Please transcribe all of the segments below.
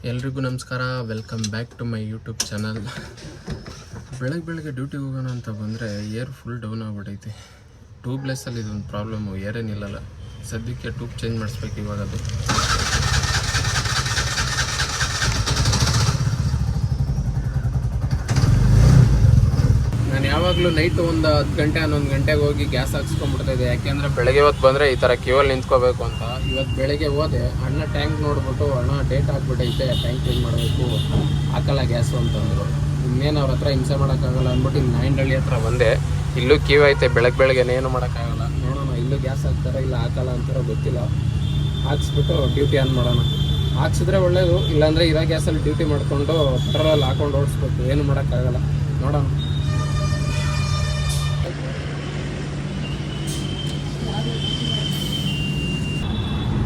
ಎಲ್ರಿಗೂ ನಮಸ್ಕಾರ, welcome back to my YouTube channel. ಬೆಳಗ್ಗೆ ಡ್ಯೂಟಿಗೆ ಹೋಗೋಣ ಅಂತ ಬಂದರೆ ಏರ್ ಫುಲ್ ಡೌನ್ ಆಗ್ಬಿಟ್ಟೈತೆ. ಟ್ಯೂಬ್ಲೆಸ್ಸಲ್ಲಿ ಇದೊಂದು ಪ್ರಾಬ್ಲಮ್ಮು, ಏರೇ ನಿಲ್ಲಲ್ಲ. ಸದ್ಯಕ್ಕೆ ಟ್ಯೂಬ್ ಚೇಂಜ್ ಮಾಡಿಸ್ಬೇಕು ಇವಾಗ. ಅದು ನಾನು ಯಾವಾಗಲೂ ನೈಟು ಒಂದು 10 ಗಂಟೆ 11 ಗಂಟೆಗೆ ಹೋಗಿ ಗ್ಯಾಸ್ ಹಾಕ್ಸ್ಕೊಂಡ್ಬಿಡ್ತಾಯಿದ್ದೆ. ಯಾಕೆಂದರೆ ಬೆಳಗ್ಗೆ ಹೊತ್ತು ಬಂದರೆ ಈ ಥರ ಕ್ಯೂವಲ್ಲಿ ನಿಂತ್ಕೋಬೇಕು ಅಂತ. ಇವತ್ತು ಬೆಳಗ್ಗೆ ಹೋದೆ, ಅಣ್ಣ ಟ್ಯಾಂಕ್ ನೋಡ್ಬಿಟ್ಟು ಅಣ್ಣ ಡೇಟ್ ಹಾಕ್ಬಿಟ್ಟೈತೆ, ಟ್ಯಾಂಕ್ ಚೇಂಜ್ ಮಾಡಬೇಕು, ಹಾಕಲ್ಲ ಗ್ಯಾಸು ಅಂತಂದರು. ಇನ್ನೇನು ಅವ್ರ ಹತ್ರ ಹಿಂಸೆ ಮಾಡೋಕ್ಕಾಗಲ್ಲ ಅಂದ್ಬಿಟ್ಟು ಇಲ್ಲಿ ನಾಯಂಡಹಳ್ಳಿ ಹತ್ರ ಬಂದೆ. ಇಲ್ಲೂ ಕ್ಯೂ ಐತೆ, ಬೆಳಗ್ಗೆ ಏನು ಮಾಡೋಕ್ಕಾಗಲ್ಲ. ನೋಡೋಣ, ಇಲ್ಲೂ ಗ್ಯಾಸ್ ಹಾಕ್ತಾರೆ ಇಲ್ಲ ಹಾಕಲ್ಲ ಅಂತಾರೋ ಗೊತ್ತಿಲ್ಲ. ಹಾಕ್ಸ್ಬಿಟ್ಟು ಡ್ಯೂಟಿ ಆನ್ ಮಾಡೋಣ. ಹಾಕ್ಸಿದ್ರೆ ಒಳ್ಳೇದು, ಇಲ್ಲಾಂದರೆ ಇರೋ ಗ್ಯಾಸಲ್ಲಿ ಡ್ಯೂಟಿ ಮಾಡಿಕೊಂಡು ಪೆಟ್ರೋಲ್ ಹಾಕೊಂಡು ಓಡಿಸ್ಬೇಕು. ಏನು ಮಾಡೋಕ್ಕಾಗಲ್ಲ, ನೋಡೋಣ.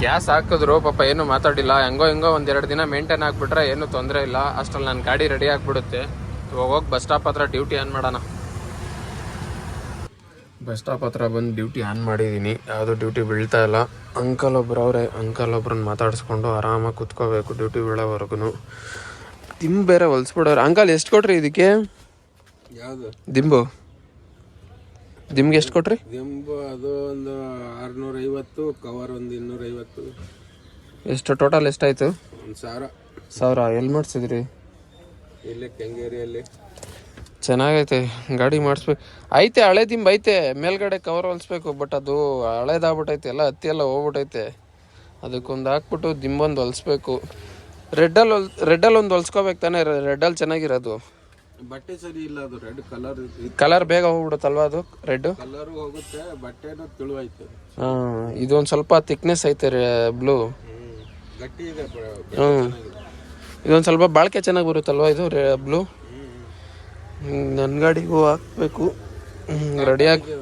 ಗ್ಯಾಸ್ ಹಾಕಿದ್ರು ಪಾಪ ಏನು ಮಾತಾಡಿಲ್ಲ. ಹೆಂಗೋ 1-2 ದಿನ ಮೇಂಟೈನ್ ಆಗಿಬಿಟ್ರೆ ಏನೂ ತೊಂದರೆ ಇಲ್ಲ. ಅಷ್ಟರಲ್ಲಿ ನನ್ನ ಗಾಡಿ ರೆಡಿ ಆಗಿಬಿಡುತ್ತೆ. ಇವಾಗ ಹೋಗಿ ಬಸ್ ಸ್ಟಾಪ್ ಹತ್ರ ಡ್ಯೂಟಿ ಆನ್ ಮಾಡೋಣ. ಬಸ್ ಸ್ಟಾಪ್ ಹತ್ರ ಬಂದು ಡ್ಯೂಟಿ ಆನ್ ಮಾಡಿದ್ದೀನಿ. ಯಾವುದೂ ಡ್ಯೂಟಿ ಬೀಳ್ತಾ ಇಲ್ಲ. ಅಂಕಲ್ ಒಬ್ರನ್ನ ಮಾತಾಡಿಸ್ಕೊಂಡು ಆರಾಮಾಗಿ ಕುತ್ಕೋಬೇಕು ಡ್ಯೂಟಿ ಬೀಳೋವರೆಗೂ. ಬೇರೆ ಹೊಲ್ಸ್ಬಿಡೋರು. ಅಂಕಲ್ ಎಷ್ಟು ಕೊಟ್ರಿ ಇದಕ್ಕೆ? ಯಾವುದು ದಿಮ್ಗೆ ಎಷ್ಟು ಕೊಟ್ರಿ? ದಿಂಬು ಅದು ಒಂದು 650, ಕವರ್ ಒಂದು 250. ಎಷ್ಟು ಟೋಟಲ್ ಎಷ್ಟಾಯ್ತು? 1000. ಎಲ್ಲಿ ಮಾಡಿಸಿದ್ರಿ? ಇಲ್ಲೇ ಕೆಂಗೇರಿಯಲ್ಲಿ. ಚೆನ್ನಾಗೈತೆ ಗಾಡಿ ಮಾಡಿಸ್ಬೇಕು. ಐತೆ ಹಳೆ ದಿಂಬು ಐತೆ, ಮೇಲ್ಗಡೆ ಕವರ್ ಹೊಲಿಸ್ಬೇಕು. ಬಟ್ ಅದು ಹಳೇದಾಗ್ಬಿಟ್ಟೈತೆ, ಎಲ್ಲ ಹತ್ತಿ ಎಲ್ಲ ಹೋಗ್ಬಿಟ್ಟೈತೆ. ಅದಕ್ಕೊಂದು ಹಾಕ್ಬಿಟ್ಟು ದಿಂಬೊಂದು ಹೊಲಿಸ್ಬೇಕು. ರೆಡ್ಡಲ್ಲಿ ಒಂದು ಹೊಲ್ಸ್ಕೋಬೇಕು ತಾನೇ? ರೆಡ್ಡಲ್ಲಿ ಚೆನ್ನಾಗಿರೋದು. ಬಟ್ಟೆ ಸರಿ ಇಲ್ಲ, ಅದು ರೆಡ್ ಕಲರ್ ಬೇಗ ಹೋಗ್ಬಿಡುತ್ತಲ್ವಾ ಅದು? ರೆಡ್ ಕಲರ್ ಹೋಗುತ್ತೆ, ಬಟ್ಟೆನೂ ತಿಳುವೈತೆ. ಇದೊಂದು ಸ್ವಲ್ಪ ಥಿಕ್ನೆಸ್ ಐತೆ ಬ್ಲೂ, ಗಟ್ಟಿ ಇದೆ. ಇದೊಂದು ಸ್ವಲ್ಪ ಬಾಳಿಕೆ ಚೆನ್ನಾಗಿ ಬರುತ್ತಲ್ವಾ ಇದು ಬ್ಲೂ? ನನ್ನ ಗಾಡಿಗೂ ಹಾಕ್ಬೇಕು. ರೆಡಿಯಾಗಿ.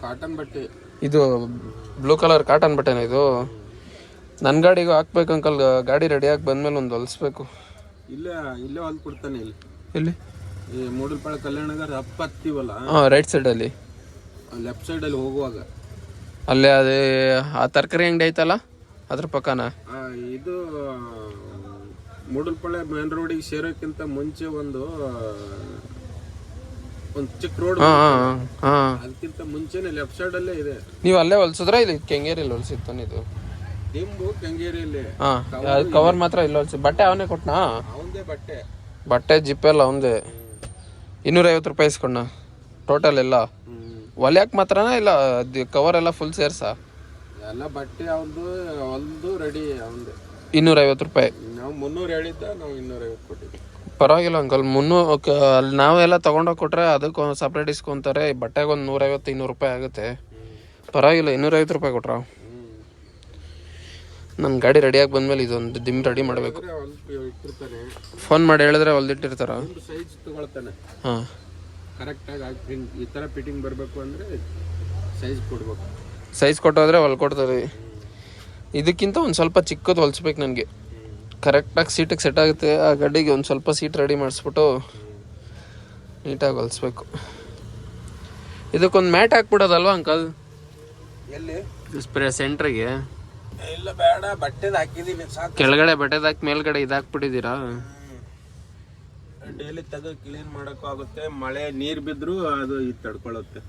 ಕಾಟನ್ ಬಟ್ಟೆ ಇದು ಬ್ಲೂ ಕಲರ್ ಕಾಟನ್ ಬಟ್ಟೆನ ಇದು? ನನ್ನ ಗಾಡಿಗೂ ಹಾಕ್ಬೇಕು ಅಂಕಲ್. ಗಾಡಿ ರೆಡಿಯಾಗಿ ಬಂದ್ಮೇಲೆ ಒಂದು ಹೊಲಿಸ್ಬೇಕು. ಇಲ್ಲೇ ಹೊಲ್ದು ಕೊಡ್ತಾನೆ. ಎಲ್ಲಿ? ಈ ಮೂಡಲ್ಪಾಳ ಕಲ್ಯಾಣನಗರ ಹತ್ತೀವಲ್ಲ, ರೈಟ್ ಸೈಡಲ್ಲಿ, ಲೆಫ್ಟ್ ಸೈಡಲ್ಲಿ ಹೋಗುವಾಗ ಅಲ್ಲೇ ಅದೇ ಆ ತರಕಾರಿ ಅಂಗಡಿ ಐತಲ್ಲ, ಅದ್ರ ಪಕ್ಕನ. ಇದು ಮೂಡಲ್ಪಾಳ ಮೇನ್ ರೋಡಿಗೆ ಸೇರೋಕ್ಕಿಂತ ಮುಂಚೆ ಒಂದು ಚಿಕ್ಕ ರೋಡ್, ಅದಕ್ಕಿಂತ ಮುಂಚೆನೆ ಲೆಫ್ಟ್ ಸೈಡ್ ಅಲ್ಲೇ ಇದೆ. ನೀವು ಅಲ್ಲೇ ಹೊಲ್ಸಿದ್ರೆ ಇಲ್ಲಿ ಕೆಂಗೇರಿಯಲ್ಲಿ ಹೊಲ್ಸಿತ್ತಾನೆ ಇದು ದಿಂಬು? ಕೆಂಗೇರಿಯಲ್ಲಿ ಕವರ್ ಮಾತ್ರ ಇಲ್ಲಿ ಹೊಲ್ಸಿ. ಬಟ್ಟೆ ಅವನೇ ಕೊಟ್ಟನಾ? ಅವಂದೇ ಬಟ್ಟೆ ಜಿಪ್ಪೆಲ್ಲ ಅವಂದೇ. 250 ರೂಪಾಯಿ ಇಸ್ಕೊಂಡ ಟೋಟಲ್ ಎಲ್ಲ. ಹೊಲಿಯಕ್ಕೆ ಮಾತ್ರನಾ ಇಲ್ಲ ಕವರ್ ಎಲ್ಲ ಫುಲ್ ಸೇರ್ಸ? ಎಲ್ಲ ಬಟ್ಟೆ ಅವಂದು ಹೊಲ್ದು ರೆಡಿ ಅವಂದೇ. 250 ರೂಪಾಯಿ. ನಾವು 300 ಹೇಳಿದ್ದ, ನಾವು 250 ಕೊಟ್ಟಿದ್ವಿ. ಪರವಾಗಿಲ್ಲ ಅಂಕಲ್. 300 ಅಲ್ಲಿ ನಾವೆಲ್ಲ ತೊಗೊಂಡೋಗಿ ಕೊಟ್ರೆ ಅದಕ್ಕೆ ಸಪ್ರೇಟ್ ಇಸ್ಕೊಂತಾರೆ. ಬಟ್ಟೆಗೆ ಒಂದು 150-200 ರೂಪಾಯಿ ಆಗುತ್ತೆ. ಪರವಾಗಿಲ್ಲ, 250 ರೂಪಾಯಿ ಕೊಟ್ರ. ನನ್ನ ಗಾಡಿ ರೆಡಿಯಾಗಿ ಬಂದಮೇಲೆ ಇದೊಂದು ದಿಮ್ ರೆಡಿ ಮಾಡಬೇಕು. ಫೋನ್ ಮಾಡಿ ಹೇಳಿದ್ರೆ ಹೊಲ್ದಿಟ್ಟಿರ್ತಾರ. ಸೈಜ್ ತಗೊಳ್ತಾನೆ. ಕರೆಕ್ಟಾಗಿ ಈ ಥರ ಫಿಟ್ಟಿಂಗ್ ಬರಬೇಕು ಅಂದರೆ ಸೈಜ್ ಕೊಡ್ಬೇಕು. ಸೈಜ್ ಕೊಟ್ಟೋದ್ರೆ ಹೊಲ್ಕೊಡ್ತಾರೆ. ಇದಕ್ಕಿಂತ ಒಂದು ಸ್ವಲ್ಪ ಚಿಕ್ಕದು ಹೊಲ್ಸ್ಬೇಕು ನನಗೆ. ಕರೆಕ್ಟಾಗಿ ಸೀಟಿಗೆ ಸೆಟ್ ಆಗುತ್ತೆ. ಆ ಗಾಡಿಗೆ ಒಂದು ಸ್ವಲ್ಪ ಸೀಟ್ ರೆಡಿ ಮಾಡಿಸ್ಬಿಟ್ಟು ನೀಟಾಗಿ ಹೊಲ್ಸ್ಬೇಕು. ಇದಕ್ಕೊಂದು ಮ್ಯಾಟ್ ಹಾಕ್ಬಿಡೋದಲ್ವಾ ಅಂಕಲ್? ಎಲ್ಲಿ? ಸ್ಪ್ರೇ ಸೆಂಟ್ರಿಗೆ. ಇಲ್ಲ ಬೇಡ, ಬಟ್ಟೆದು ಹಾಕಿದೀನಿ ಸಾಕು. ಕೆಳಗಡೆ ಬಟ್ಟೆದು ಹಾಕಿ ಮೇಲ್ಗಡೆ ಇದಾಕ್ಬಿಟ್ಟಿದ್ದೀರಾ? ಡೈಲಿ ತೆಗೆದು ಕ್ಲೀನ್ ಮಾಡೋಕ್ಕೂ ಆಗುತ್ತೆ. ಮಳೆ ನೀರು ಬಿದ್ದರೂ ಅದು ಇದು ತಡ್ಕೊಳ್ಳುತ್ತೆ.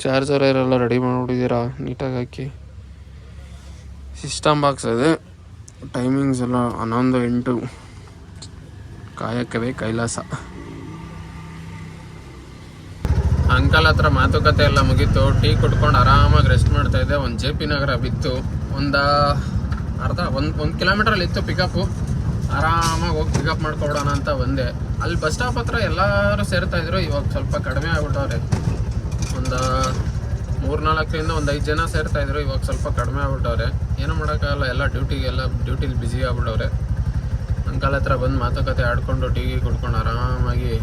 ಚಾರ್ಜರ್ ಎಲ್ಲ ರೆಡಿ ಮಾಡಿಬಿಟ್ಟಿದ್ದೀರಾ ನೀಟಾಗಿ ಹಾಕಿ. ಸಿಸ್ಟಮ್ ಬಾಕ್ಸ್ ಇದೆ. ಟೈಮಿಂಗ್ಸ್ ಎಲ್ಲ 11-8. ಕಾಯಕವೇ ಕೈಲಾಸ. ಅಂಕಲ್ ಹತ್ರ ಮಾತುಕತೆ ಎಲ್ಲ ಮುಗೀತು. ಟೀ ಕುಟ್ಕೊಂಡು ಆರಾಮಾಗಿ ರೆಸ್ಟ್ ಮಾಡ್ತಾ ಇದ್ದೆ. ಒಂದು JP ನಗರ ಬಿತ್ತು. ಒಂದು ಕಿಲೋಮೀಟ್ರಲ್ಲಿ ಇತ್ತು ಪಿಕಪ್ಪು. ಆರಾಮಾಗಿ ಹೋಗಿ ಪಿಕಪ್ ಮಾಡ್ಕೊಬಿಡೋಣ ಅಂತ ಬಂದೆ. ಅಲ್ಲಿ ಬಸ್ ಸ್ಟಾಪ್ ಹತ್ರ ಎಲ್ಲರೂ ಸೇರ್ತಾ ಇದ್ರು. ಇವಾಗ ಸ್ವಲ್ಪ ಕಡಿಮೆ ಆಗ್ಬಿಟ್ಟವ್ರೆ. ಒಂದು 3-4ರಿಂದ ಒಂದು 5 ಜನ ಸೇರ್ತಾ ಇದ್ರು. ಇವಾಗ ಸ್ವಲ್ಪ ಕಡಿಮೆ ಆಗ್ಬಿಟ್ಟವ್ರೆ. ಏನೂ ಮಾಡೋಕ್ಕಾಗಲ್ಲ, ಎಲ್ಲ ಡ್ಯೂಟಿಲಿ ಬ್ಯುಸಿ ಆಗ್ಬಿಟ್ಟವ್ರೆ. ಅಂಕಲ್ ಹತ್ರ ಬಂದು ಮಾತುಕತೆ ಆಡ್ಕೊಂಡು ಟೀ ಕುಡ್ಕೊಂಡು ಆರಾಮಾಗಿ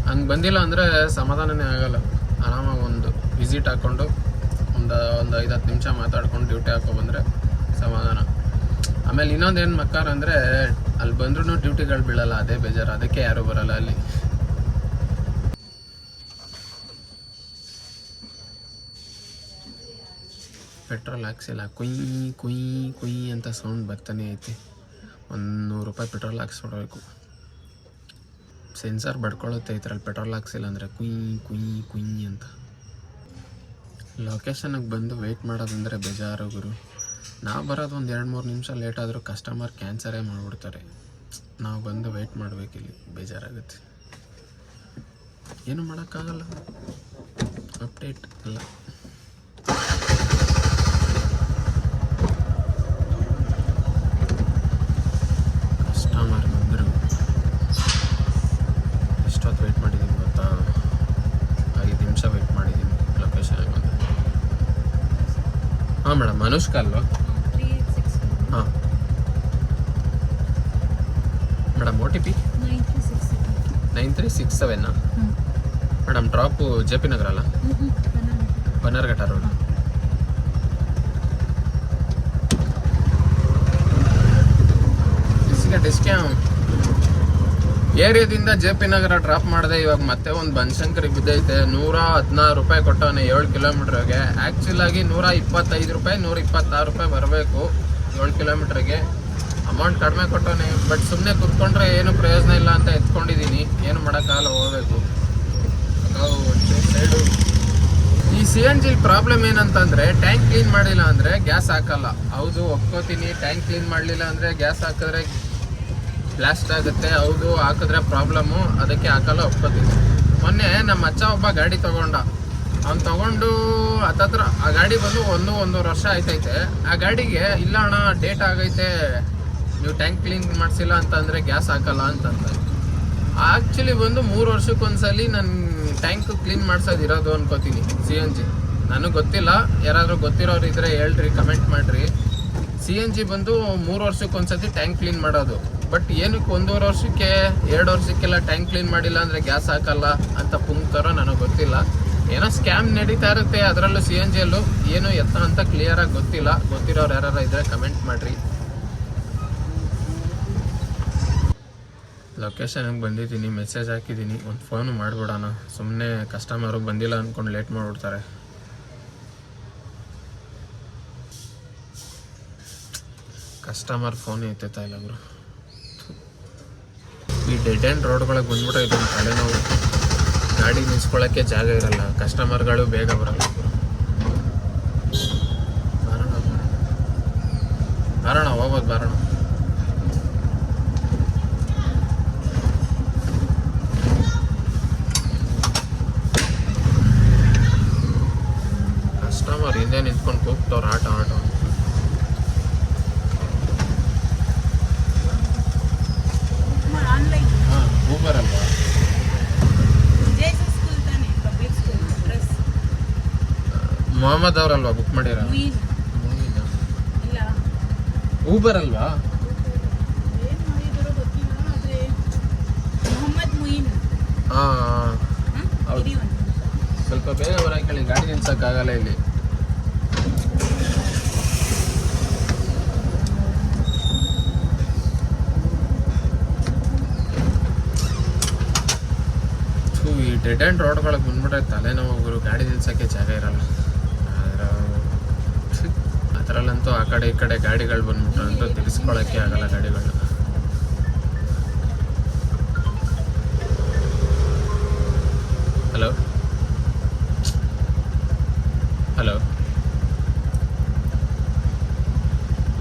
ಹಂಗೆ ಬಂದಿಲ್ಲ ಅಂದರೆ ಸಮಾಧಾನನೇ ಆಗಲ್ಲ. ಆರಾಮಾಗಿ ಒಂದು ವಿಸಿಟ್ ಹಾಕ್ಕೊಂಡು ಒಂದು 5-10 ನಿಮಿಷ ಮಾತಾಡ್ಕೊಂಡು ಡ್ಯೂಟಿ ಹಾಕೊಂಡ್ಬಂದರೆ ಸಮಾಧಾನ. ಆಮೇಲೆ ಇನ್ನೊಂದೇನು ಮಕ್ಕಾರ ಅಂದರೆ ಅಲ್ಲಿ ಬಂದ್ರೂ ಡ್ಯೂಟಿಗಳು ಬೀಳಲ್ಲ, ಅದೇ ಬೇಜಾರು. ಅದಕ್ಕೆ ಯಾರೂ ಬರಲ್ಲ ಅಲ್ಲಿ. ಪೆಟ್ರೋಲ್ ಹಾಕ್ಸಿಲ್ಲ, ಕುಯ್ ಕುಯ್ ಕುಯ್ ಅಂತ ಸೌಂಡ್ ಬರ್ತಾನೆ ಐತೆ. ₹100 ಪೆಟ್ರೋಲ್ ಹಾಕ್ಸ್ಬಿಡ್ಬೇಕು. ಸೆನ್ಸರ್ ಬಡ್ಕೊಳ್ಳುತ್ತೆ ಇದರಲ್ಲಿ ಪೆಟ್ರೋಲ್ ಹಾಕ್ಸಿಲ್ಲ ಅಂದರೆ ಕುಯ್ ಕುಯ್ ಕುಯ್ ಅಂತ. ಲೊಕೇಶನ್ಗೆ ಬಂದು ವೆಯ್ಟ್ ಮಾಡೋದಂದರೆ ಬೇಜಾರು ಗುರು. ನಾವು ಬರೋದು ಒಂದು 2-3 ನಿಮಿಷ ಲೇಟ್ ಆದರೂ ಕಸ್ಟಮರ್ ಕ್ಯಾನ್ಸರೇ ಮಾಡಿಬಿಡ್ತಾರೆ. ನಾವು ಬಂದು ವೆಯ್ಟ್ ಮಾಡಬೇಕಿಲ್ಲಿ, ಬೇಜಾರಾಗುತ್ತೆ. ಏನು ಮಾಡೋಕ್ಕಾಗಲ್ಲ, ಅಪ್ಡೇಟ್ ಅಲ್ಲ. ಕಸ್ಟಮರ್ ಬಂದರು. ಎಷ್ಟೊತ್ತು ವೆಯ್ಟ್ ಮಾಡಿದ್ದೀನಿ ಗೊತ್ತಾ? 5 ನಿಮಿಷ ವೆಯ್ಟ್ ಮಾಡಿದ್ದೀನಿ ಲೊಕೇಶನ್ಗೆ ಬಂದು. ಹಾಂ ಮೇಡಮ್, ಅನುಷ್ಕಾ ಅಲ್ವಾ? ಹಾಂ madam, OTP 9367. Madam, drop JP ನಗರ ಅಲ್ಲ, ಬನ್ನರ್ಘಟ್ಟ ರೋಡ್. ಡಿಸ್ಕ್ಯಾಮ್ ಏರಿಯಾದಿಂದ JP ನಗರ ಡ್ರಾಪ್ ಮಾಡಿದೆ. ಇವಾಗ ಮತ್ತೆ ಒಂದು ಬನಶಂಕರಿ ಬಿದ್ದೈತೆ. ₹116 ಕೊಟ್ಟವನೆ 7 ಕಿಲೋಮೀಟ್ರಿಗೆ. ಆ್ಯಕ್ಚುಲ್ ಆಗಿ ₹125 ₹126 ಬರಬೇಕು 7 ಕಿಲೋಮೀಟ್ರಿಗೆ. ಅಮೌಂಟ್ ಕಡಿಮೆ ಕೊಟ್ಟವನೆ. ಬಟ್ ಸುಮ್ಮನೆ ಕುತ್ಕೊಂಡ್ರೆ ಏನು ಪ್ರಯೋಜನ ಇಲ್ಲ ಅಂತ ಎತ್ಕೊಂಡಿದ್ದೀನಿ. ಏನು ಮಾಡೋಕ್ಕಾಗಲ್ಲ, ಹೋಗ್ಬೇಕು. ಸೈಡು ಈ CNG ಪ್ರಾಬ್ಲಮ್ ಏನಂತಂದರೆ, ಟ್ಯಾಂಕ್ ಕ್ಲೀನ್ ಮಾಡಿಲ್ಲ ಅಂದರೆ ಗ್ಯಾಸ್ ಹಾಕಲ್ಲ. ಹೌದು, ಒಪ್ಕೋತೀನಿ. ಟ್ಯಾಂಕ್ ಕ್ಲೀನ್ ಮಾಡಲಿಲ್ಲ ಅಂದರೆ ಗ್ಯಾಸ್ ಹಾಕಿದ್ರೆ ಬ್ಲಾಸ್ಟ್ ಆಗುತ್ತೆ. ಹೌದು, ಹಾಕಿದ್ರೆ ಪ್ರಾಬ್ಲಮ್ಮು, ಅದಕ್ಕೆ ಹಾಕಲ್ಲ, ಒಪ್ಕೋತೀನಿ. ಮೊನ್ನೆ ನಮ್ಮ ಅಚ್ಚ ಒಬ್ಬ ಗಾಡಿ ತೊಗೊಂಡ. ಅವ್ನು ತೊಗೊಂಡು ಹತ್ತತ್ರ ಆ ಗಾಡಿ ಬಂದು 1-1.5 ವರ್ಷ ಆಯ್ತೈತೆ. ಆ ಗಾಡಿಗೆ ಇಲ್ಲ ಅಣ್ಣ, ಡೇಟ್ ಆಗೈತೆ, ನೀವು ಟ್ಯಾಂಕ್ ಕ್ಲೀನ್ ಮಾಡಿಸಿಲ್ಲ ಅಂತಂದರೆ ಗ್ಯಾಸ್ ಹಾಕಲ್ಲ ಅಂತಂದ. ಆ್ಯಕ್ಚುಲಿ ಬಂದು 3 ವರ್ಷಕ್ಕೊಂದ್ಸಲಿ ನಾನು ಟ್ಯಾಂಕ್ ಕ್ಲೀನ್ ಮಾಡ್ಸೋದಿರೋದು ಅನ್ಕೋತೀನಿ CNG. ನನಗೆ ಗೊತ್ತಿಲ್ಲ, ಯಾರಾದರೂ ಗೊತ್ತಿರೋರು ಇದ್ದರೆ ಹೇಳ್ರಿ, ಕಮೆಂಟ್ ಮಾಡಿರಿ. CNG ಬಂದು 3 ವರ್ಷಕ್ಕೊಂದ್ಸತಿ ಟ್ಯಾಂಕ್ ಕ್ಲೀನ್ ಮಾಡೋದು. ಬಟ್ ಏನಕ್ಕೆ 1.5 ವರ್ಷಕ್ಕೆ 2 ವರ್ಷಕ್ಕೆಲ್ಲ ಟ್ಯಾಂಕ್ ಕ್ಲೀನ್ ಮಾಡಿಲ್ಲ ಅಂದರೆ ಗ್ಯಾಸ್ ಹಾಕಲ್ಲ ಅಂತ ಪುಂಕ್ತಾರೋ ನನಗೆ ಗೊತ್ತಿಲ್ಲ. ಏನೋ ಸ್ಕ್ಯಾಮ್ ನಡೀತಾ ಇರುತ್ತೆ ಅದರಲ್ಲೂ CNGಯಲ್ಲೂ. ಏನು ಎತ್ತ ಅಂತ ಕ್ಲಿಯರಾಗಿ ಗೊತ್ತಿಲ್ಲ. ಗೊತ್ತಿರೋರು ಯಾರು ಇದ್ದರೆ ಕಮೆಂಟ್ ಮಾಡಿರಿ. ಲೊಕೇಶನ್ಗೆ ಬಂದಿದ್ದೀನಿ, ಮೆಸೇಜ್ ಹಾಕಿದ್ದೀನಿ. ಒಂದು ಫೋನು ಮಾಡಿಬಿಡೋಣ, ಸುಮ್ಮನೆ ಕಸ್ಟಮರು ಬಂದಿಲ್ಲ ಅಂದ್ಕೊಂಡು ಲೇಟ್ ಮಾಡಿಬಿಡ್ತಾರೆ. ಕಸ್ಟಮರ್ ಫೋನ್ ಎತ್ತುತ್ತಾ ಇಲ್ಲ ಅವರು. ಈ ಡೆಡ್ ಆ್ಯಂಡ್ ರೋಡ್ಗಳಿಗೆ ಬಂದ್ಬಿಟ್ರೆ ಇದೊಂದು ತಲೆನೋವು. ಗಾಡಿ ನಿಲ್ಸ್ಕೊಳ್ಳೋಕ್ಕೆ ಜಾಗ ಇರಲ್ಲ, ಕಸ್ಟಮರ್ಗಳು ಬೇಗ ಬರಲ್ಲ. ಬರೋಣ, ಹೋಗೋದು ಬರೋಣ. ಕಸ್ಟಮರ್ ಹಿಂದೆ ನಿಂತ್ಕೊಂಡು ಕೂಗ್ತವ್ರು, ಆಟೋ ಆಟೋ. ಹಾಂ, ಊಬರ್ ಅಲ್ವಾ? ಮೊಹಮ್ಮದ್ ಅವರಲ್ವಾ ಬುಕ್ ಮಾಡಿರ? ಊಬರ್ ಅಲ್ವಾ? ಹಾಂ, ಹೌದು. ಸ್ವಲ್ಪ ಬೇಗ ಬರೋಕೆ ಹೇಳಿ, ಗಾಡಿ ನಿಲ್ಸೋಕ್ಕಾಗಲ್ಲ ಇಲ್ಲಿ. ಈ ಡೆಡ್ ಆ್ಯಂಡ್ ರೋಡ್ಗಳಿಗೆ ಬಂದ್ಬಿಟ್ರೆ ತಲೆನೋವು. ಗಾಡಿ ನಿಲ್ಸೋಕ್ಕೆ ಜಾಗ ಇರಲ್ಲ. ಅದರಲ್ಲಂತೂ ಆ ಕಡೆ ಈ ಕಡೆ ಗಾಡಿಗಳು ಬಂದ್ಬಿಟ್ರೆ ಅಂತೂ ತಿರ್ಸ್ಕೊಳ್ಳೋಕ್ಕೆ ಆಗಲ್ಲ ಗಾಡಿಗಳು. ಹಲೋ ಹಲೋ,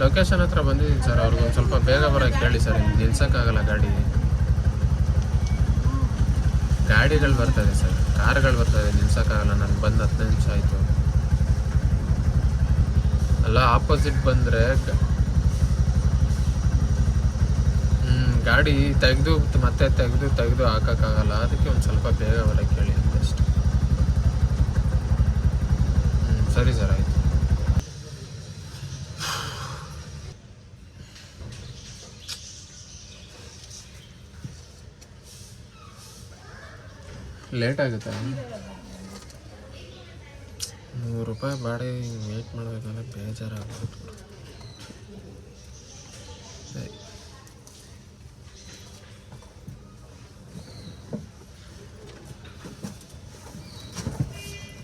ಲೊಕೇಶನ್ ಹತ್ರ ಬಂದಿದ್ದೀನಿ ಸರ್. ಅವ್ರಿಗೆ ಒಂದು ಸ್ವಲ್ಪ ಬೇಗ ಬರೋಕ್ಕೆ ಹೇಳಿ ಸರ್. ಇಲ್ಲಿ ನಿಲ್ಸೋಕ್ಕಾಗಲ್ಲ ಗಾಡಿಗಳು ಬರ್ತದೆ ಸರ್, ಕಾರ್ಗಳು ಬರ್ತದೆ, ನಿಲ್ಸೋಕ್ಕಾಗಲ್ಲ. ನನಗೆ ಬಂದು 10 ನಿಮಿಷ ಆಯಿತು. ಅಲ್ಲ, ಆಪೋಸಿಟ್ ಬಂದರೆ ಗಾಡಿ ತೆಗೆದು ಮತ್ತೆ ತೆಗೆದು ಹಾಕೋಕ್ಕಾಗಲ್ಲ. ಅದಕ್ಕೆ ಒಂದು ಸ್ವಲ್ಪ ಬೇಗ ಬರೋಕ್ಕೆ ಹೇಳಿ ಅಷ್ಟೇ. ಸರಿ ಸರ್, ಆಯಿತು. ಲೇಟ್ ಆಗುತ್ತೆ. ₹100 ಬಾಡಿ ವೇಟ್ ಮಾಡಬೇಕಂದ್ರೆ ಬೇಜಾರಾಗ್ಬಿಟ್ಟು. ಸರಿ,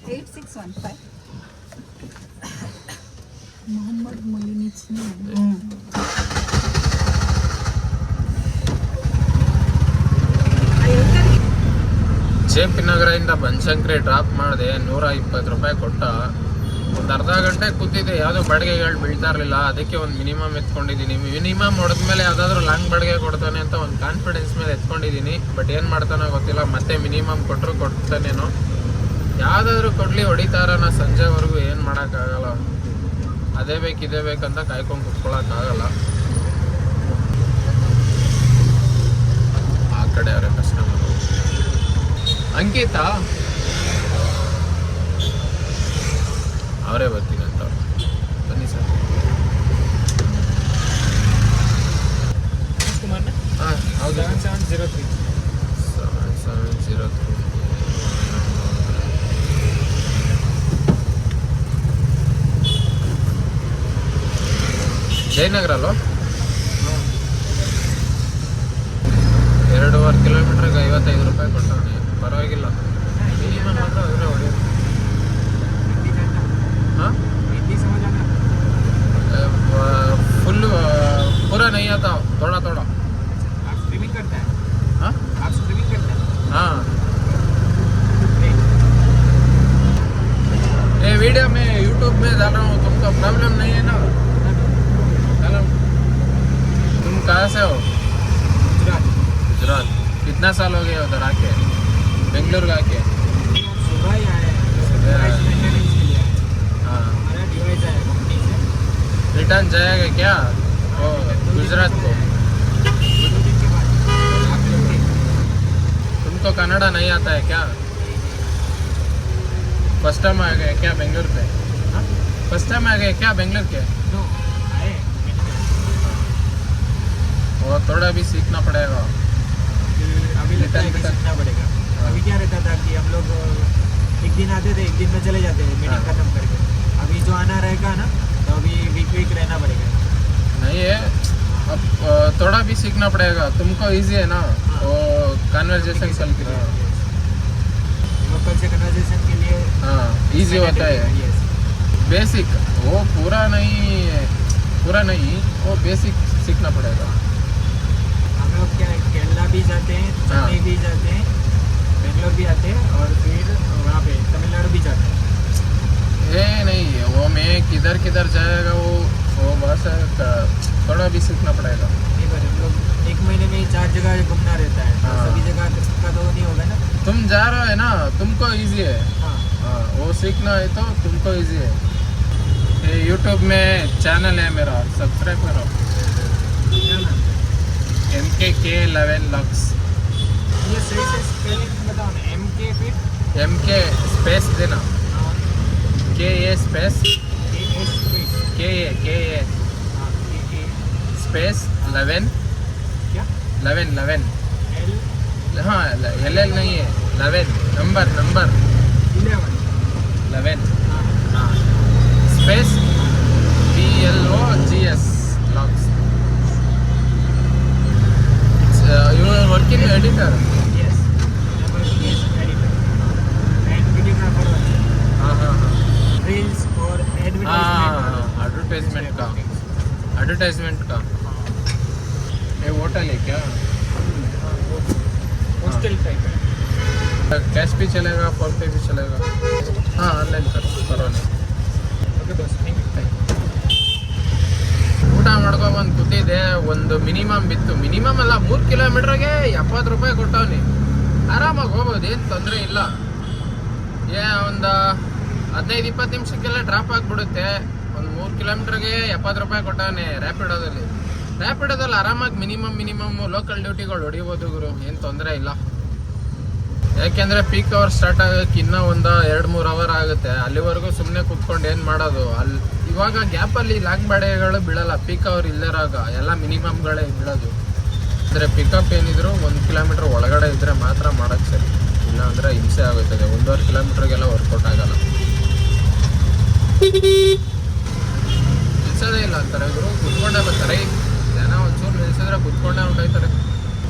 8615 ಮೊಹಮ್ಮದ್ ಮೊಯಿನಿಚ್ನ JP ನಗರದಿಂದ ಬನಶಂಕರಿ ಡ್ರಾಪ್ ಮಾಡಿದೆ, 120 ರೂಪಾಯಿ ಕೊಟ್ಟ. ಒಂದು ಅರ್ಧ ಗಂಟೆ ಕೂತಿದ್ದೆ, ಯಾವುದೋ ಬಾಡಿಗೆಗಳು ಬೀಳ್ತಾ ಇರಲಿಲ್ಲ. ಅದಕ್ಕೆ ಒಂದು ಮಿನಿಮಮ್ ಎತ್ಕೊಂಡಿದ್ದೀನಿ. ಮಿನಿಮಮ್ ಹೊಡೆದ್ಮೇಲೆ ಯಾವುದಾದ್ರೂ ಲಾಂಗ್ ಬಾಡಿಗೆ ಕೊಡ್ತಾನೆ ಅಂತ ಒಂದು ಕಾನ್ಫಿಡೆನ್ಸ್ ಮೇಲೆ ಎತ್ಕೊಂಡಿದ್ದೀನಿ. ಬಟ್ ಏನು ಮಾಡ್ತಾನೋ ಗೊತ್ತಿಲ್ಲ, ಮತ್ತೆ ಮಿನಿಮಮ್ ಕೊಟ್ಟರು ಕೊಡ್ತಾನೇನೋ. ಯಾವುದಾದ್ರೂ ಕೊಡಲಿ, ಹೊಡಿತಾರನ ಸಂಜೆವರೆಗೂ ಏನು ಮಾಡೋಕ್ಕಾಗಲ್ಲ. ಅದೇ ಬೇಕು ಇದೇ ಬೇಕಂತ ಕಾಯ್ಕೊಂಡು ಕುತ್ಕೊಳ್ಳೋಕ್ಕಾಗಲ್ಲ. ಆ ಕಡೆ ಅವರೇ ಕಸ್ಟಮರ್. ಅಂಕಿತಾ ಅವರೇ ಬರ್ತೀನಿ ಅಂತ. ಬನ್ನಿ ಸರ್. ಹಾಂ ಹೌದು. 7703. 7703. ಜಯನಗರ ಅಲ್ವಾ? 2.5 ಕಿಲೋಮೀಟ್ರಿಗೆ 55 ರೂಪಾಯಿ ಕೊಟ್ಟವನೆ. ಪರವಾಗಿಲ್ಲ. ಮಿನಿಮಮ್ ಮಾತ್ರ ಅವರೇ ಹೊಡೆಯೋದು. हाँ फुल पूरा नहीं आता, थोड़ा थोड़ा. आप स्ट्रीमिंग करते हैं? हाँ आप स्ट्रीमिंग करते हैं? हाँ. ये वीडियो में यूट्यूब में डाल रहा हूँ, तुमको प्रॉब्लम नहीं है ना? हेलो, तुम कहाँ से हो? गुजरात. कितना साल हो गया उधर आके, बेंगलुरु आके? सुबह ही आए. रिटर्न जाएगा क्या वो गुजरात को? तुमको कन्नड़ा नहीं आता है क्या? फर्स्ट टाइम आ गए क्या बेंगलुरु पे? फर्स्ट टाइम आ गए क्या बेंगलुरु के? वो थोड़ा भी सीखना पड़ेगा. अभी लगता है कि सीखना पड़ेगा. अभी क्या रहता था कि हम लोग एक दिन आते थे, एक दिन में चले जाते थे मीटिंग खत्म करके. अभी जो आना रहेगा ना, तो अभी वीक रहना पड़ेगा. नहीं है, अब थोड़ा भी सीखना पड़ेगा. तुमको इजी है ना वो कन्वर्सेशन चल के? लोकल से कन्वर्सेशन के लिए हाँ इजी होता है. बेसिक वो पूरा नहीं, वो बेसिक सीखना पड़ेगा. हम लोग क्या केरला भी जाते हैं, चेन्नई भी जाते हैं, बेंगलोर भी आते हैं और फिर वहाँ पे तमिलनाडु भी जाते हैं. ये नहीं है वो, मैं किधर किधर जाएगा वो भाषा थोड़ा भी सीखना पड़ेगा. नहीं पर हम लोग 1 महीने में 4 जगह घूमना रहता है. हाँ. सभी जगह का तो नहीं होगा ना. तुम जा रहे हो ना, तुमको इजी है. हाँ. हाँ वो सीखना है तो तुमको इजी है. ये यूट्यूब में चैनल है मेरा, सब्सक्राइब करो. क्या नाम? MKK11 Lux. ये सही से स्पेलिंग बताओ ना. MK फिर MK स्पेस देना, KA स्पेस KS फिर KA हाँ KA स्पेस 11 क्या 11 L हाँ LL नहीं है, 11 नंबर 11 हाँ space BLOGS Lux. You are working editor? Yes. I'm working as editor and videographer also. हाँ Reels और एडवर्टाइजमेंट का. ये होटल है क्या? हॉस्टल टाइप है. कैश भी चलेगा, फोन पे भी चलेगा. हाँ ऑनलाइन करो नहीं. ओके बस थैंक यू. ಊಟ ಮಾಡ್ಕೊಬಂದು ಕೂತಿದ್ದೆ. ಒಂದು ಮಿನಿಮಮ್ ಬಿತ್ತು. ಮಿನಿಮಮ್ ಅಲ್ಲ, 3 ಕಿಲೋಮೀಟ್ರಿಗೆ 70 ರೂಪಾಯಿ ಕೊಟ್ಟವನಿ. ಆರಾಮಾಗಿ ಹೋಗ್ಬೋದು, ಏನು ತೊಂದರೆ ಇಲ್ಲ. ಒಂದು 15-20 ನಿಮಿಷಕ್ಕೆಲ್ಲ ಡ್ರಾಪ್ ಆಗಿಬಿಡುತ್ತೆ. ಒಂದು 3 ಕಿಲೋಮೀಟ್ರಿಗೆ 70 ರೂಪಾಯಿ ಕೊಟ್ಟವನೆ ರ್ಯಾಪಿಡೋದಲ್ಲಿ ಆರಾಮಾಗಿ ಮಿನಿಮಮ್ ಲೋಕಲ್ ಡ್ಯೂಟಿಗಳು ಹೊಡಿಬೋದು ಗುರು, ಏನು ತೊಂದರೆ ಇಲ್ಲ. ಯಾಕೆಂದರೆ ಪೀಕ್ ಅವರ್ ಸ್ಟಾರ್ಟ್ ಆಗೋಕ್ಕೆ ಇನ್ನೂ ಒಂದು 2-3 ಅವರ್ ಆಗುತ್ತೆ. ಅಲ್ಲಿವರೆಗೂ ಸುಮ್ಮನೆ ಕೂತ್ಕೊಂಡು ಏನು ಮಾಡೋದು. ಇವಾಗ ಗ್ಯಾಪಲ್ಲಿ ಲಾಂಗ್ ಬಾಡಿಗೆಗಳು ಬೀಳಲ್ಲ. ಪೀಕ್ ಅವರ್ ಇಲ್ಲರಾಗ ಎಲ್ಲ ಮಿನಿಮಮ್ಗಳೇ ಬೀಳೋದು. ಅಂದರೆ ಪಿಕಪ್ ಏನಿದ್ರು 1 ಕಿಲೋಮೀಟ್ರ್ ಒಳಗಡೆ ಇದ್ದರೆ ಮಾತ್ರ ಮಾಡೋಕ್ಕೆ ಸರಿ. ಇಲ್ಲ ಅಂದರೆ ಹಿಂಸೆ ಆಗುತ್ತದೆ. 1.5 ಕಿಲೋಮೀಟ್ರಿಗೆಲ್ಲ ವರ್ಕೌಟ್ ಆಗಲ್ಲ. ನಿಲ್ಸೋದೇ ಇಲ್ಲ ಅಂತಾರೆ ಗುರು, ಕುತ್ಕೊಂಡೇ ಬರ್ತಾರೆ. ಜನ ಒಂಚೂರು ನಿಲ್ಸಿದ್ರೆ ಕುತ್ಕೊಂಡೇ ಹೊಂಟೋಯ್ತಾರೆ.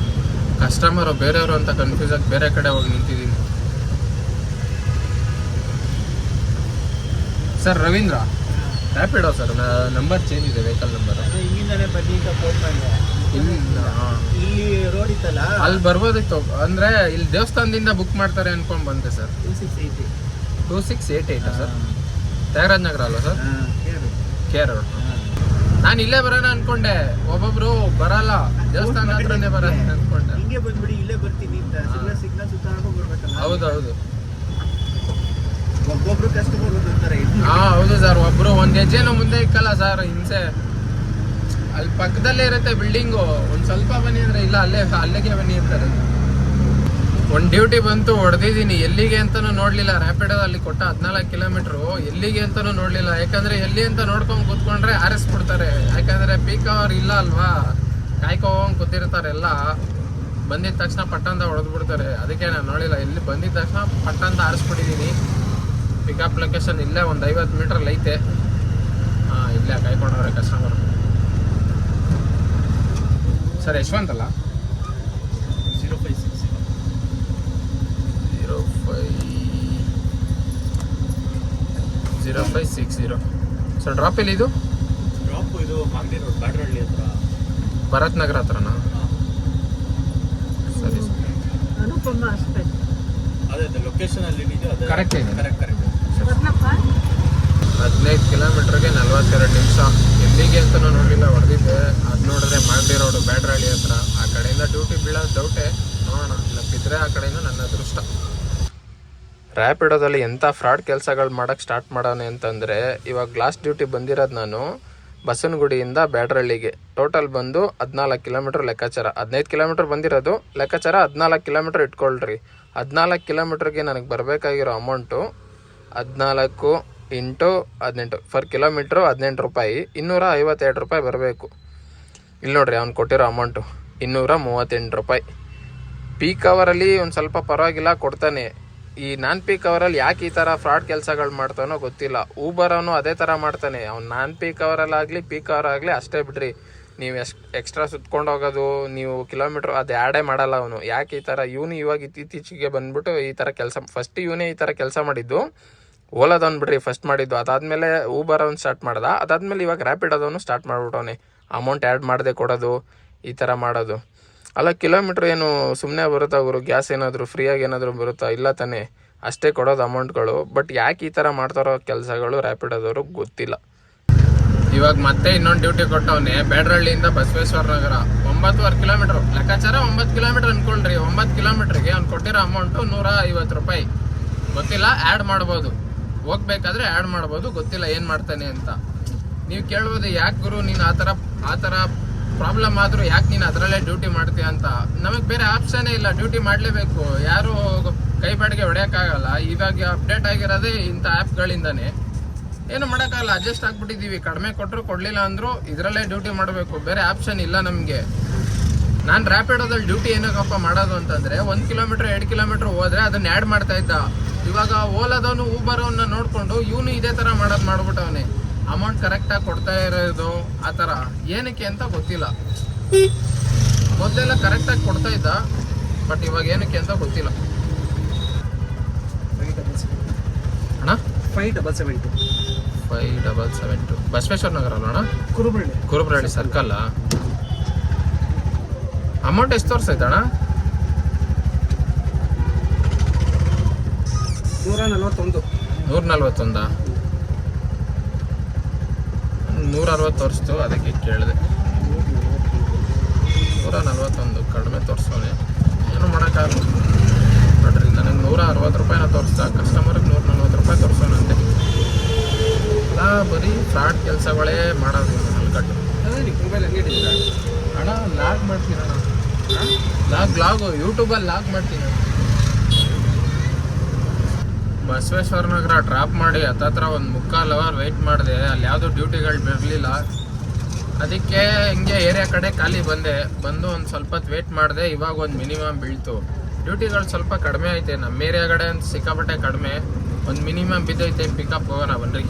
ಕಸ್ಟಮರು ಬೇರೆಯವರು ಅಂತ ಕನ್ಫ್ಯೂಸ್ ಆಗಿ ಬೇರೆ ಕಡೆ ಹೋಗಿ ನಿಂತಿದ್ದೀನಿ. Sir Ravindra, Rapido sir, number change ಇದೆ, ವೆಹಿಕಲ್ ನಂಬರ್. ಹಿಂಗಿಂದಲೇ ಬಡ್ಡಿ ಫೋನ್ ಮಾಡಿದೆ. ಇಲ್ಲ ಇಲ್ಲಿ ರೋಡ್ ಇತ್ತಲ್ಲ ಅಲ್ಲಿ ಬರ್ಬೋದಿತ್ತು ಅಂದ್ರೆ ಇಲ್ಲಿ ದೇವಸ್ಥಾನದಿಂದ ಬುಕ್ ಮಾಡ್ತಾರೆ ಅನ್ಕೊಂಡ್ ಬಂದೆ ಸರ್. 2688 ಸರ್, ತ್ಯಾಗರಾಜ್ ನಗರ ಅಲ್ವಾ ಸರ್? Care road. ನಾನು ಇಲ್ಲೇ ಬರೋಣ ಅನ್ಕೊಂಡೆ, ಒಬ್ಬೊಬ್ರು ಬರಲ್ಲ ದೇವಸ್ಥಾನ ಹತ್ರನೇ ಬರೋಣ ಅನ್ಕೊಂಡೆ. ಹಿಂಗೆ ಬಂದ್ಬಿಡಿ, ಇಲ್ಲೇ ಬರ್ತೀನಿ ಅಂತ ಸಿಗ್ನಲ್ ಸುತ್ತಾಡ್ಕೊಂಡು ಬರ್ಬೇಕಲ್ಲ. ಹೌದೌದು, ಒಬ್ಬೊಬ್ರು ಕಸ್ಟಮರ್ ಬರ್ತಾರೆ. ಹಾ ಹೌದು ಸರ್, ಒಬ್ರು ಒಂದ್ ಹೆಜ್ಜೆನೂ ಮುಂದೆ ಇಕ್ಕಲ್ಲ ಸರ್, ಹಿಂಸೆ. ಅಲ್ಲಿ ಪಕ್ಕದಲ್ಲೇ ಇರುತ್ತೆ ಬಿಲ್ಡಿಂಗು, ಒಂದ್ ಸ್ವಲ್ಪ ಬನ್ನಿ ಅಂದ್ರೆ ಇಲ್ಲ ಅಲ್ಲಿಗೆ ಬನ್ನಿ ಅಂತಾರೆ. ಒಂದ್ ಡ್ಯೂಟಿ ಬಂತು, ಹೊಡೆದಿದ್ದೀನಿ. ಎಲ್ಲಿಗೆ ಅಂತಾನು ನೋಡ್ಲಿಲ್ಲ, ರ್ಯಾಪಿಡೋದಲ್ಲಿ ಕೊಟ್ಟ 14 ಕಿಲೋಮೀಟರ್ ಎಲ್ಲಿಗೆ ಅಂತಾನು ನೋಡ್ಲಿಲ್ಲ. ಯಾಕಂದ್ರೆ ಎಲ್ಲಿ ಅಂತ ನೋಡ್ಕೊಂಡ್ ಕೂತ್ಕೊಂಡ್ರೆ ಆರಿಸ್ಬಿಡ್ತಾರೆ. ಯಾಕಂದ್ರೆ ಪೀಕ್ ಅವರ್ ಇಲ್ಲ ಅಲ್ವಾ, ಕಾಯ್ಕೊಂಡ್ ಕೂತಿರ್ತಾರೆ ಎಲ್ಲ. ಬಂದಿದ ತಕ್ಷಣ ಪಟ್ಟಂತ ಹೊಡೆದ್ಬಿಡ್ತಾರೆ. ಅದಕ್ಕೆ ನಾನು ನೋಡಿಲ್ಲ, ಎಲ್ಲಿ ಬಂದಿದ ತಕ್ಷಣ ಪಟ್ಟಂತ ಆರಿಸ್ಬಿಟ್ಟಿದ್ದೀನಿ. ಪಿಕಪ್ ಲೊಕೇಶನ್ ಇಲ್ಲೇ ಒಂದು 50 ಮೀಟ್ರಲ್ಲಿ ಐತೆ. ಇಲ್ಲೇ ಕಾಯ್ಕೊಂಡವ್ರೆ ಕಸ್ಟಮರ್. ಸರ್ ಯಶವಂತ್ ಅಲ್ಲ? 0560 ಸರ್. ಡ್ರಾಪ್ ಎಲ್ಲಿ ಇದು? ಡ್ರಾಪ್ ಇದು ಮಾಗಡಿ ರೋಡ್, ಬ್ಯಾಡ್ರಳ್ಳಿ ಹತ್ರ, ಭರತ್ ನಗರ ಹತ್ರನಾ? ಸರಿ ಸರ್, ಅದೇ ಲೊಕೇಶನ್ ಅಲ್ಲಿ ಕರೆಕ್ಟ್ ಇದೆ. ಕರೆಕ್ಟ್ 15 ಕಿಲೋಮೀಟರ್ಗೆ 42 ನಿಮಿಷ. ಎಲ್ಲಿಗೆ ಅಂತಲೂ ನೋಡಲಿಲ್ಲ, ಹೊಡೆದಿದ್ದೆ. ಅದು ನೋಡಿದ್ರೆ ಮಾಗಡಿ ರೋಡು, ಬ್ಯಾಡ್ರಳ್ಳಿ ಹತ್ರ. ಆ ಕಡೆಯಿಂದ ಡ್ಯೂಟಿ ಬೀಳೋದು ಡೌಟೆ, ನೋಡೋಣ. ಇಲ್ಲ ಬಿದ್ದರೆ ಆ ಕಡೆಯಿಂದ ನನ್ನ ಅದೃಷ್ಟ. ರ್ಯಾಪಿಡೋದಲ್ಲಿ ಎಂಥ ಫ್ರಾಡ್ ಕೆಲಸಗಳು ಮಾಡೋಕ್ಕೆ ಸ್ಟಾರ್ಟ್ ಮಾಡೋಣ ಅಂತಂದರೆ, ಇವಾಗ ಲಾಸ್ಟ್ ಡ್ಯೂಟಿ ಬಂದಿರೋದು ನಾನು ಬಸವನಗುಡಿಯಿಂದ ಬ್ಯಾಡ್ರಳ್ಳಿಗೆ. ಟೋಟಲ್ ಬಂದು 14 ಕಿಲೋಮೀಟ್ರ್ ಲೆಕ್ಕಾಚಾರ. 15 ಕಿಲೋಮೀಟ್ರ್ ಬಂದಿರೋದು ಲೆಕ್ಕಾಚಾರ, 14 ಕಿಲೋಮೀಟ್ರ್ ಇಟ್ಕೊಳ್ರಿ. 14 ಕಿಲೋಮೀಟ್ರಿಗೆ ನನಗೆ ಬರಬೇಕಾಗಿರೋ ಅಮೌಂಟು 14 × 18 ಫರ್ ಕಿಲೋಮೀಟ್ರು 18 ರೂಪಾಯಿ, 252 ರೂಪಾಯಿ ಬರಬೇಕು. ಇಲ್ಲಿ ನೋಡ್ರಿ ಅವ್ನು ಕೊಟ್ಟಿರೋ ಅಮೌಂಟು 238 ರೂಪಾಯಿ. ಪೀಕ್ ಅವರಲ್ಲಿ ಒಂದು ಸ್ವಲ್ಪ ಪರವಾಗಿಲ್ಲ ಕೊಡ್ತಾನೆ. ಈ ನಾನ್ ಪೀಕ್ ಅವರಲ್ಲಿ ಯಾಕೆ ಈ ಥರ ಫ್ರಾಡ್ ಕೆಲಸಗಳು ಮಾಡ್ತಾನೋ ಗೊತ್ತಿಲ್ಲ. ಊಬರ್ ಅವನು ಅದೇ ಥರ ಮಾಡ್ತಾನೆ. ಅವ್ನು ನಾನ್ ಪೀಕ್ ಅವರಲ್ಲಾಗಲಿ ಪೀಕ್ ಅವರ್ ಆಗಲಿ ಅಷ್ಟೇ ಬಿಡ್ರಿ, ನೀವು ಎಕ್ಸ್ಟ್ರಾ ಸುತ್ಕೊಂಡು ಹೋಗೋದು, ನೀವು ಕಿಲೋಮೀಟ್ರ್ ಅದು ಆ್ಯಡೇ ಮಾಡಲ್ಲ ಅವನು. ಯಾಕೆ ಈ ಥರ? ಇವನು ಇವಾಗ ಇತ್ತೀಚೆಗೆ ಬಂದ್ಬಿಟ್ಟು ಈ ಥರ ಕೆಲಸ, ಫಸ್ಟ್ ಇವನೇ ಈ ಥರ ಕೆಲಸ ಮಾಡಿದ್ದು. ಓಲಾದವ್ನು ಬಿಡ್ರಿ ಫಸ್ಟ್ ಮಾಡಿದ್ದು, ಅದಾದಮೇಲೆ ಊಬರ್ ಅವ್ನು ಸ್ಟಾರ್ಟ್ ಮಾಡ್ದ. ಅದಾದಮೇಲೆ ಇವಾಗ ರ್ಯಾಪಿಡೋದವನು ಸ್ಟಾರ್ಟ್ ಮಾಡಿಬಿಟ್ಟವನೆ. ಅಮೌಂಟ್ ಆ್ಯಡ್ ಮಾಡದೆ ಕೊಡೋದು, ಈ ಥರ ಮಾಡೋದು. ಅಲ್ಲ ಕಿಲೋಮೀಟ್ರ್ ಏನು ಸುಮ್ಮನೆ ಬರುತ್ತಾ ಗುರು? ಗ್ಯಾಸ್ ಏನಾದರೂ ಫ್ರೀಯಾಗಿ ಏನಾದರೂ ಬರುತ್ತಾ? ಇಲ್ಲ ತಾನೇ, ಅಷ್ಟೇ ಕೊಡೋದು ಅಮೌಂಟ್ಗಳು. ಬಟ್ ಯಾಕೆ ಈ ಥರ ಮಾಡ್ತಾರೋ ಕೆಲಸಗಳು ರ್ಯಾಪಿಡೋದವರು ಗೊತ್ತಿಲ್ಲ. ಇವಾಗ ಮತ್ತೆ ಇನ್ನೊಂದು ಡ್ಯೂಟಿ ಕೊಟ್ಟವನೇ, ಬ್ಯಾಡ್ರಳ್ಳಿಯಿಂದ ಬಸವೇಶ್ವರ ನಗರ. 9.5 ಕಿಲೋಮೀಟ್ರ್ ಲೆಕ್ಕಾಚಾರ, 9 ಕಿಲೋಮೀಟ್ರ್ ಅನ್ಕೊಳ್ರಿ. 9 ಕಿಲೋಮೀಟ್ರಿಗೆ ಅವ್ನು ಕೊಟ್ಟಿರೋ ಅಮೌಂಟು 150 ರೂಪಾಯಿ. ಗೊತ್ತಿಲ್ಲ, ಆ್ಯಡ್ ಮಾಡ್ಬೋದು, ಹೋಗ್ಬೇಕಾದ್ರೆ ಆ್ಯಡ್ ಮಾಡ್ಬೋದು. ಗೊತ್ತಿಲ್ಲ ಏನು ಮಾಡ್ತಾನೆ ಅಂತ. ನೀವು ಕೇಳ್ಬೋದು, ಯಾಕೆ ಗುರು ನೀನು ಆ ಥರ ಪ್ರಾಬ್ಲಮ್ ಆದರೂ ಯಾಕೆ ನೀನು ಅದರಲ್ಲೇ ಡ್ಯೂಟಿ ಮಾಡ್ತೀಯ ಅಂತ. ನಮಗೆ ಬೇರೆ ಆಪ್ಷನ್ನೇ ಇಲ್ಲ, ಡ್ಯೂಟಿ ಮಾಡಲೇಬೇಕು. ಯಾರು ಕೈ ಬಾಡಿಗೆ ಹೊಡೆಯೋಕ್ಕಾಗಲ್ಲ. ಇವಾಗ ಅಪ್ಡೇಟ್ ಆಗಿರೋದೇ ಇಂಥ ಆ್ಯಪ್ಗಳಿಂದನೇ. ಏನು ಮಾಡೋಕ್ಕಾಗಲ್ಲ, ಅಡ್ಜಸ್ಟ್ ಆಗಿಬಿಟ್ಟಿದ್ದೀವಿ. ಕಡಿಮೆ ಕೊಟ್ಟರು ಕೊಡಲಿಲ್ಲ ಅಂದರೂ ಇದರಲ್ಲೇ ಡ್ಯೂಟಿ ಮಾಡಬೇಕು, ಬೇರೆ ಆಪ್ಷನ್ ಇಲ್ಲ ನಮಗೆ. ನಾನು ರ್ಯಾಪಿಡೋದಲ್ಲಿ ಡ್ಯೂಟಿ ಏನಕ್ಕಪ್ಪ ಮಾಡೋದು ಅಂತಂದರೆ, 1 ಕಿಲೋಮೀಟ್ರ್ 2 ಕಿಲೋಮೀಟ್ರ್ ಹೋದರೆ ಅದನ್ನ ಆ್ಯಡ್ ಮಾಡ್ತಾ ಇದ್ದ. ಇವಾಗ ಓಲಾದವನು ಊಬರವನ್ನ ನೋಡಿಕೊಂಡು ಇವನು ಇದೇ ಥರ ಮಾಡ್ಬಿಟ್ಟವನೇ. ಅಮೌಂಟ್ ಕರೆಕ್ಟಾಗಿ ಕೊಡ್ತಾ ಇರೋದು ಆ ಥರ ಏನಕ್ಕೆ ಅಂತ ಗೊತ್ತಿಲ್ಲ. ಮೊದಲೆಲ್ಲ ಕರೆಕ್ಟಾಗಿ ಕೊಡ್ತಾ ಇದ್ದ, ಬಟ್ ಇವಾಗ ಏನಕ್ಕೆ ಅಂತ ಗೊತ್ತಿಲ್ಲ. ಅಣ್ಣ 5772 ಬಸವೇಶ್ವರ ನಗರ ಅಣ್ಣ, ಕುರುಬ್ರಳ್ಳಿ ಸರ್ಕಲ್. ಅಮೌಂಟ್ ಎಷ್ಟು ತೋರಿಸ್ತೈತೆ ಅಣ್ಣ? 141. 141. 160 ತೋರಿಸ್ತು, ಅದಕ್ಕೆ ಕೇಳಿದೆ. 141 ಕಡಿಮೆ ತೋರಿಸೋನೆ, ಏನೂ ಮಾಡೋಕ್ಕಾಗಲ್ಲ ನೋಡ್ರಿ. ನನಗೆ 160 ರೂಪಾಯಿನ ತೋರಿಸ್ತಾ, ಕಸ್ಟಮರ್ಗೆ 140 ರೂಪಾಯಿ ತೋರಿಸೋಣಂತೆ. ಎಲ್ಲ ಬರೀ ಫ್ರಾಡ್ ಕೆಲಸಗಳೇ ಮಾಡೋದು ಅಲ್ಗಟ್ಟು. ಅಣ್ಣ ಲಾಗ್ ಮಾಡ್ತೀನಿ ಅಣ್ಣ, ಲಾಗು ಯೂಟ್ಯೂಬಲ್ಲಿ ಲಾಗ್ ಮಾಡ್ತೀನಿ. ಬಸವೇಶ್ವರ ನಗರ ಡ್ರಾಪ್ ಮಾಡಿ ಹತ್ತತ್ರ 1.25 ಅವರ್ ವೆಯ್ಟ್ ಮಾಡಿದೆ. ಅಲ್ಲಿ ಯಾವುದೂ ಡ್ಯೂಟಿಗಳು ಬರಲಿಲ್ಲ. ಅದಕ್ಕೆ ಹಿಂಗೆ ಏರಿಯಾ ಕಡೆ ಖಾಲಿ ಬಂದು ಒಂದು ಸ್ವಲ್ಪ ಹೊತ್ತು ವೆಯ್ಟ್ ಮಾಡಿದೆ. ಇವಾಗ ಒಂದು ಮಿನಿಮಮ್ ಬೀಳ್ತು. ಡ್ಯೂಟಿಗಳು ಸ್ವಲ್ಪ ಕಡಿಮೆ ಐತೆ ನಮ್ಮ ಏರಿಯಾ ಕಡೆ ಅಂತ, ಸಿಕ್ಕಾಪಟ್ಟೆ ಕಡಿಮೆ. ಒಂದು ಮಿನಿಮಮ್ ಬಿದ್ದೈತೆ. ಪಿಕಪ್ ಹೋಗೋಣ ಬನ್ರಿ.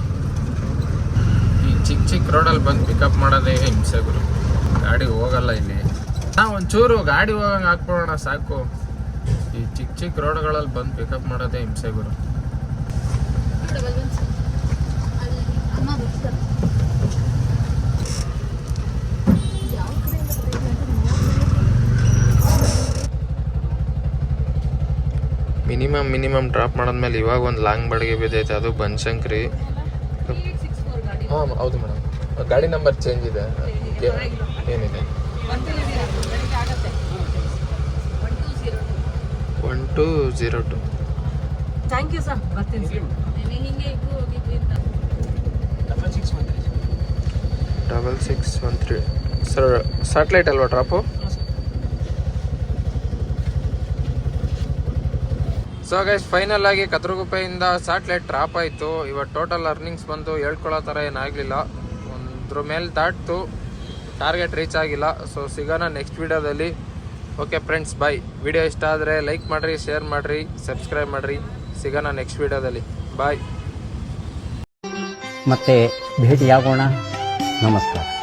ಈ ಚಿಕ್ಕ ರೋಡಲ್ಲಿ ಬಂದು ಪಿಕಪ್ ಮಾಡೋದೇ ಹಿಂಸೆ ಗುರು. ಗಾಡಿ ಹೋಗಲ್ಲ ಇಲ್ಲಿ. ಒಂಚೂರು ಗಾಡಿ ಹೋಗಂಗೆ ಹಾಕ್ಬಿಡೋಣ ಸಾಕು. ಈ ಚಿಕ್ಕ ರೋಡ್ಗಳಲ್ಲಿ ಬಂದು ಪಿಕಪ್ ಮಾಡೋದೇ ಹಿಂಸೆ ಗುರು. ಮಿನಿಮಮ್ ಡ್ರಾಪ್ ಮಾಡಾದ್ಮೇಲೆ ಇವಾಗ ಒಂದು ಲಾಂಗ್ ಬಾಡಿಗೆ ಬಿದ್ದೈತೆ, ಅದು ಬನಶಂಕರಿ. ಹಾಂ ಹೌದು ಮೇಡಮ್, ಗಾಡಿ ನಂಬರ್ ಚೇಂಜ್ ಇದೆ. ಏನಿದೆ 1202. ಥ್ಯಾಂಕ್ ಯು ಸರ್, ಬರ್ತೀನಿ ಸರ್. ಹಿಂಗೆ ಹೋಗಿದ್ವಿ ಅಂತ 6613 ಸರ್. ಸ್ಯಾಟಲೈಟ್ ಅಲ್ವಾ ಡ್ರಾಪು? ಸೊ ಗೈಸ್, ಫೈನಲ್ ಆಗಿ ಕತ್ರಗುಪ್ಪೆಯಿಂದ ಸ್ಯಾಟಲೈಟ್ ಡ್ರಾಪ್ ಆಯಿತು. ಇವಾಗ ಟೋಟಲ್ ಅರ್ನಿಂಗ್ಸ್ ಬಂದು ಹೇಳ್ಕೊಳ್ಳೋ ಥರ ಏನಾಗಲಿಲ್ಲ, ಒಂದ್ರ ಮೇಲೆ ದಾಟ್ತು, ಟಾರ್ಗೆಟ್ ರೀಚ್ ಆಗಿಲ್ಲ. ಸೊ ಸಿಗೋಣ ನೆಕ್ಸ್ಟ್ ವಿಡಿಯೋದಲ್ಲಿ. ಓಕೆ ಫ್ರೆಂಡ್ಸ್, ಬಾಯ್. ವಿಡಿಯೋ ಇಷ್ಟ ಆದರೆ ಲೈಕ್ ಮಾಡಿರಿ, ಶೇರ್ ಮಾಡಿರಿ, ಸಬ್ಸ್ಕ್ರೈಬ್ ಮಾಡಿರಿ. ಸಿಗೋಣ ನೆಕ್ಸ್ಟ್ ವಿಡಿಯೋದಲ್ಲಿ. ಬಾಯ್. ಮತ್ತೆ ಭೇಟಿಯಾಗೋಣ. ನಮಸ್ಕಾರ.